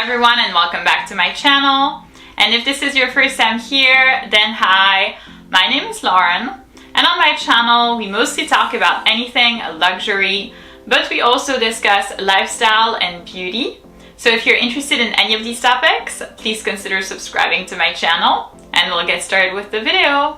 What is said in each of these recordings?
everyone, and welcome back to my channel. And if this is your first time here, then hi, my name is Lauren, and on my channel we mostly talk about anything luxury, but we also discuss lifestyle and beauty. So if you're interested in any of these topics, please consider subscribing to my channel, and we'll get started with the video.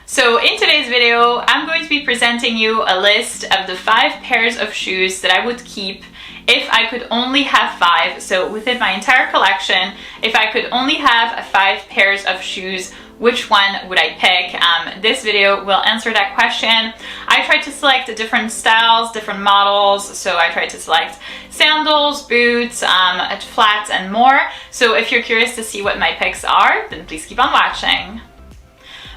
So in today's video, I'm going to be presenting you a list of the 5 pairs of shoes that I would keep if I could only have 5. So within my entire collection, if I could only have 5 pairs of shoes, which one would I pick? This video will answer that question. I tried to select different styles, different models. So I tried to select sandals, boots, flats, and more. So if you're curious to see what my picks are, then please keep on watching.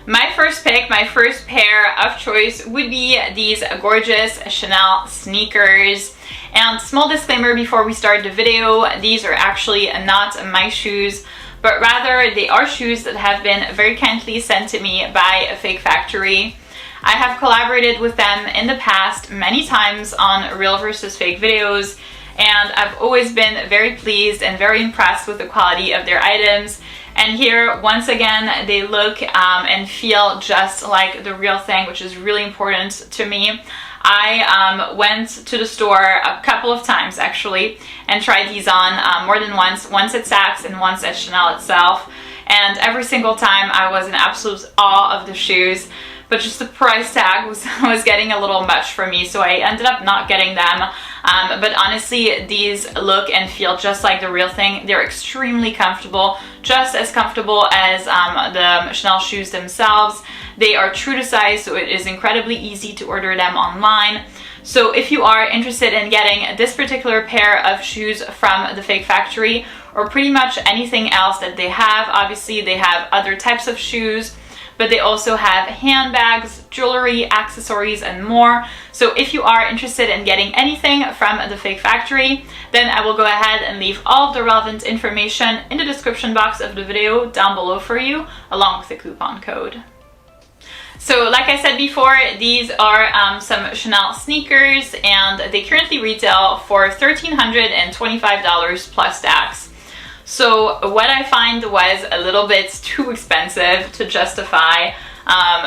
My first pick, my first pair of choice would be these gorgeous Chanel sneakers. And small disclaimer before we start the video, these are actually not my shoes, but rather they are shoes that have been very kindly sent to me by a fake factory. I have collaborated with them in the past many times on real versus fake videos, and I've always been very pleased and very impressed with the quality of their items. And here, once again, they look and feel just like the real thing, which is really important to me. I went to the store a couple of times actually and tried these on more than once at Saks and once at Chanel itself. And every single time I was in absolute awe of the shoes, but just the price tag was getting a little much for me, so I ended up not getting them. But honestly, these look and feel just like the real thing. They're extremely comfortable, just as comfortable as the Chanel shoes themselves. They are true to size, so it is incredibly easy to order them online. So if you are interested in getting this particular pair of shoes from the fake factory, or pretty much anything else that they have, obviously they have other types of shoes, but they also have handbags, jewelry, accessories, and more. So if you are interested in getting anything from the fake factory, then I will go ahead and leave all of the relevant information in the description box of the video down below for you, along with the coupon code. So like I said before, these are some Chanel sneakers, and they currently retail for $1,325 plus tax. So what I find was a little bit too expensive to justify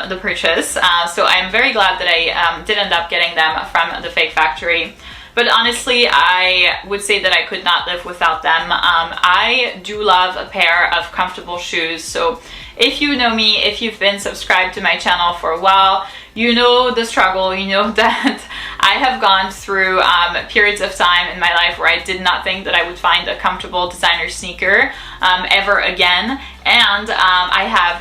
the purchase. So I'm very glad that I did end up getting them from the fake factory. But honestly, I would say that I could not live without them. I do love a pair of comfortable shoes. So if you know me, if you've been subscribed to my channel for a while, you know the struggle, you know that I have gone through periods of time in my life where I did not think that I would find a comfortable designer sneaker ever again. And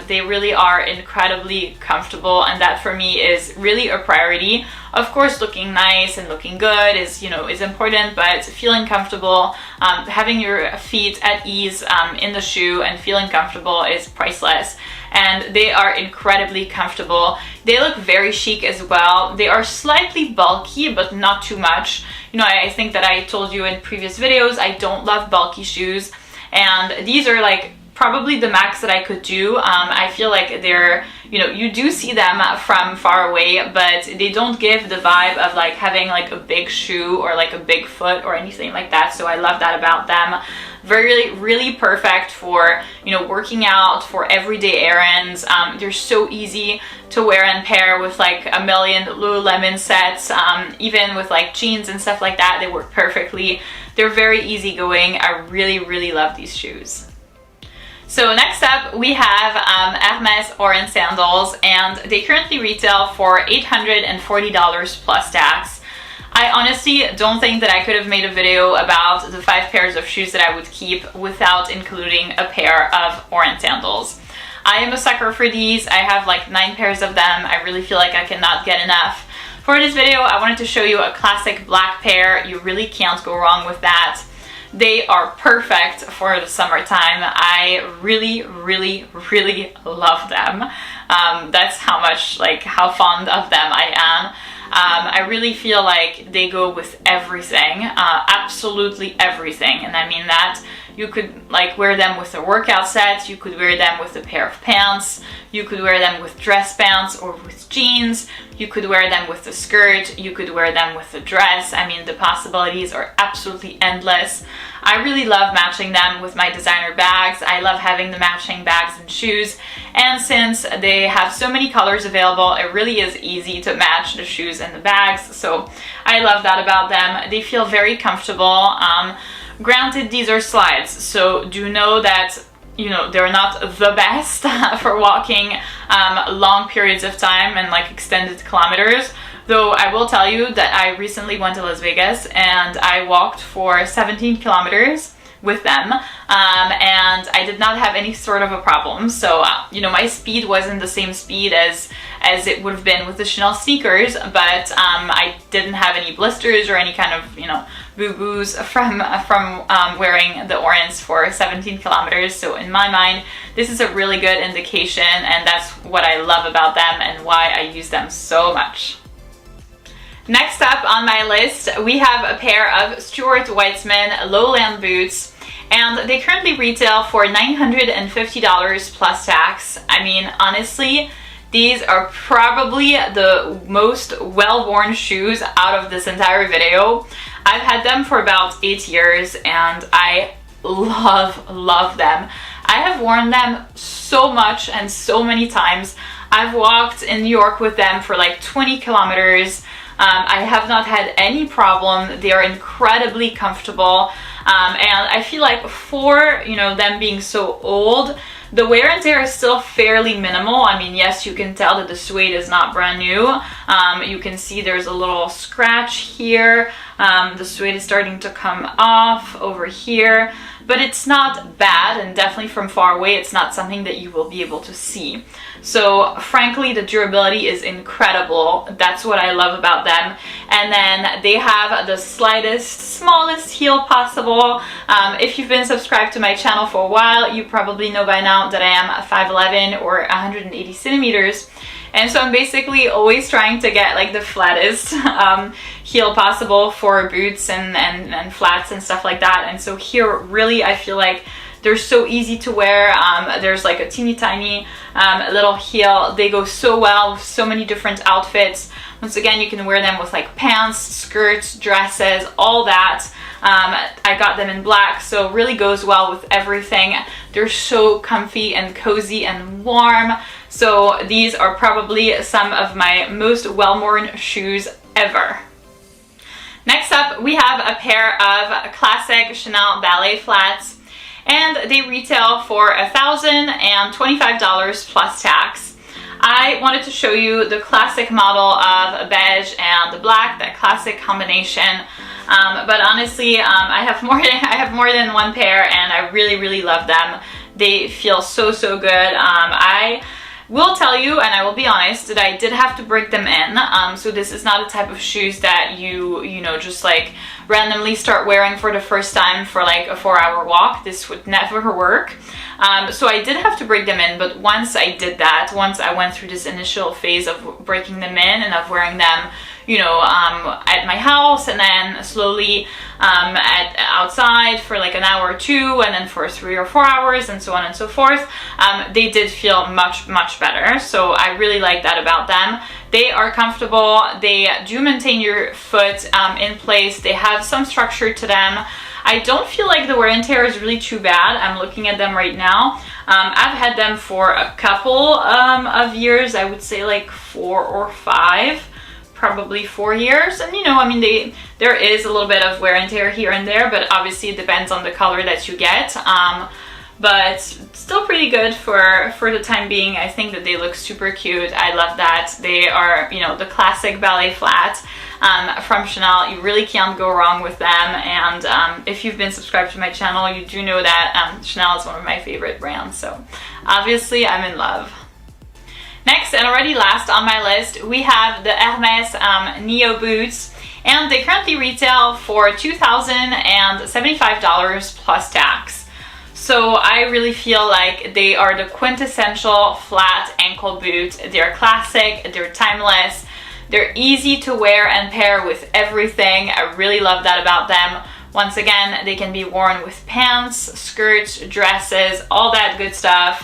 they really are incredibly comfortable, and that for me is really a priority. Of course, looking nice and looking good is important, but feeling comfortable, having your feet at ease in the shoe and feeling comfortable is priceless. And they are incredibly comfortable. They look very chic as well. They are slightly bulky, but not too much. I think that I told you in previous videos, I don't love bulky shoes, and these are like probably the max that I could do. I feel like they're, you do see them from far away, but they don't give the vibe of like having like a big shoe or like a big foot or anything like that. So I love that about them. Very, really perfect for, working out, for everyday errands. They're so easy to wear and pair with like a million Lululemon sets, even with like jeans and stuff like that. They work perfectly. They're very easygoing. I really, really love these shoes. So next up we have Hermes Orange sandals, and they currently retail for $840 plus tax. I honestly don't think that I could have made a video about the 5 pairs of shoes that I would keep without including a pair of orange sandals. I am a sucker for these. I have like 9 pairs of them. I really feel like I cannot get enough. For this video, I wanted to show you a classic black pair. You really can't go wrong with that. They are perfect for the summertime. I really, really, really love them. That's how fond of them I am. I really feel like they go with everything, absolutely everything, and I mean that. You could like wear them with a workout set, you could wear them with a pair of pants, you could wear them with dress pants or with jeans, you could wear them with a skirt, you could wear them with a dress. I mean, the possibilities are absolutely endless. I really love matching them with my designer bags. I love having the matching bags and shoes, and since they have so many colors available, it really is easy to match the shoes and the bags, so I love that about them. They feel very comfortable. Granted, these are slides, so do know that, you know, they're not the best for walking long periods of time and like extended kilometers. Though I will tell you that I recently went to Las Vegas and I walked for 17 kilometers with them, and I did not have any sort of a problem. So you know, my speed wasn't the same speed as it would have been with the Chanel sneakers, but I didn't have any blisters or any kind of, you know, boo-boos from wearing the Orens for 17 kilometers. So in my mind, this is a really good indication, and that's what I love about them and why I use them so much. Next up on my list, we have a pair of Stuart Weitzman Lowland boots, and they currently retail for $950 plus tax. I mean, honestly, these are probably the most well-worn shoes out of this entire video. I've had them for about 8 years and I love them. I have worn them so much and so many times. I've walked in New York with them for like 20 kilometers. I have not had any problem. They are incredibly comfortable, and I feel like for, you know, them being so old, the wear and tear is still fairly minimal. I mean, yes, you can tell that the suede is not brand new. You can see there's a little scratch here. The suede is starting to come off over here, but it's not bad, and definitely from far away, it's not something that you will be able to see. So frankly, the durability is incredible. That's what I love about them. And then they have the slightest, smallest heel possible. If you've been subscribed to my channel for a while, you probably know by now that I am 5'11" or 180 centimeters. And so I'm basically always trying to get like the flattest heel possible for boots and flats and stuff like that. And so here, really, I feel like they're so easy to wear. There's like a teeny tiny little heel. They go so well with so many different outfits. Once again, you can wear them with like pants, skirts, dresses, all that. I got them in black, so it really goes well with everything. They're so comfy and cozy and warm. So these are probably some of my most well-worn shoes ever. Next up, we have a pair of classic Chanel ballet flats, and they retail for $1,025 plus tax. I wanted to show you the classic model of beige and the black, that classic combination. But honestly, I have more than one pair, and I really love them. They feel so good. I will tell you, and I will be honest, that I did have to break them in. So this is not a type of shoes that you know, just like randomly start wearing for the first time for like a 4-hour walk. This would never work. So I did have to break them in, but once I did that, once I went through this initial phase of breaking them in and of wearing them, you know, at my house, and then slowly outside for like an hour or two, and then for 3 or 4 hours, and so on and so forth, they did feel much better. So I really like that about them. They are comfortable. They do maintain your foot in place. They have some structure to them. I don't feel like the wear and tear is really too bad. I'm looking at them right now. I've had them for a couple of years. I would say like 4 or 5. Probably 4 years, and you know, I mean, there is a little bit of wear and tear here and there, but obviously it depends on the color that you get. But still pretty good for the time being. I think that they look super cute. I love that. They are, you know, the classic ballet flat from Chanel. You really can't go wrong with them. And if you've been subscribed to my channel, you do know that Chanel is one of my favorite brands. So obviously I'm in love. Next, and already last on my list, we have the Hermes Neo boots, and they currently retail for $2,075 plus tax. So I really feel like they are the quintessential flat ankle boot. They're classic, they're timeless, they're easy to wear and pair with everything. I really love that about them. Once again, they can be worn with pants, skirts, dresses, all that good stuff.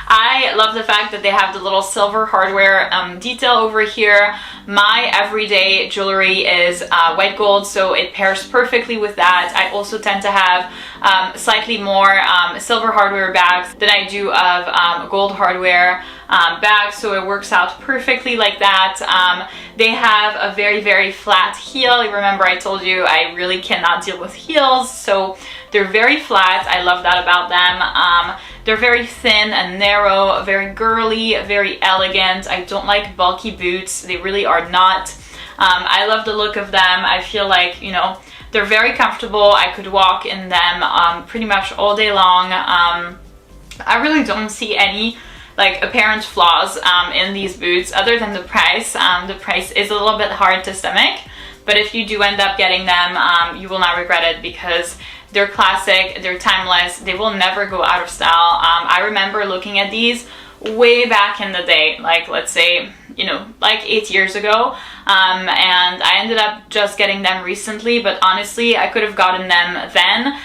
I love the fact that they have the little silver hardware detail over here. My everyday jewelry is white gold, so it pairs perfectly with that. I also tend to have slightly more silver hardware bags than I do of gold hardware bags, so it works out perfectly like that. They have a very, very flat heel. Remember, I told you I really cannot deal with heels, so they're very flat. I love that about them. They're very thin and narrow, very girly, very elegant. I don't like bulky boots. They really are not. I love the look of them. I feel like, you know, they're very comfortable. I could walk in them pretty much all day long. I really don't see any like apparent flaws in these boots other than the price. The price is a little bit hard to stomach, but if you do end up getting them, you will not regret it because they're classic, they're timeless, they will never go out of style. I remember looking at these way back in the day, like let's say, you know, like 8 years ago, and I ended up just getting them recently, but honestly I could have gotten them then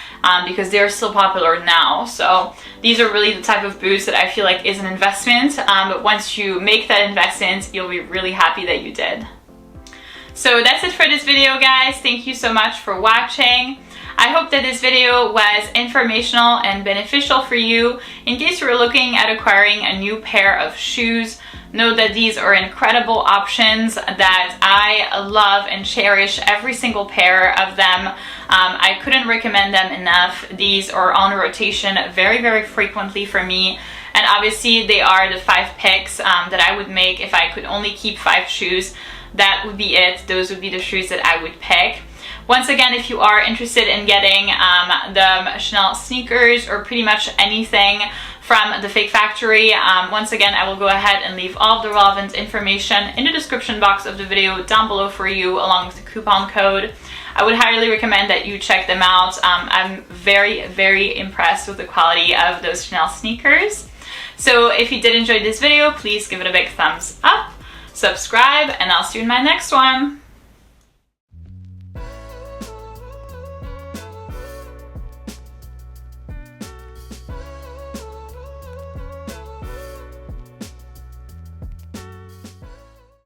because they're still popular now. So these are really the type of boots that I feel like is an investment, but once you make that investment, you'll be really happy that you did. So that's it for this video, guys. Thank you so much for watching. I hope that this video was informational and beneficial for you. In case you were looking at acquiring a new pair of shoes, know that these are incredible options that I love and cherish every single pair of them. I couldn't recommend them enough. These are on rotation very, very frequently for me. And obviously they are the 5 picks that I would make if I could only keep 5 shoes. That would be it. Those would be the shoes that I would pick. Once again, if you are interested in getting the Chanel sneakers or pretty much anything from the Fake Factory, once again, I will go ahead and leave all of the relevant information in the description box of the video down below for you, along with the coupon code. I would highly recommend that you check them out. I'm very, very impressed with the quality of those Chanel sneakers. So if you did enjoy this video, please give it a big thumbs up, subscribe, and I'll see you in my next one.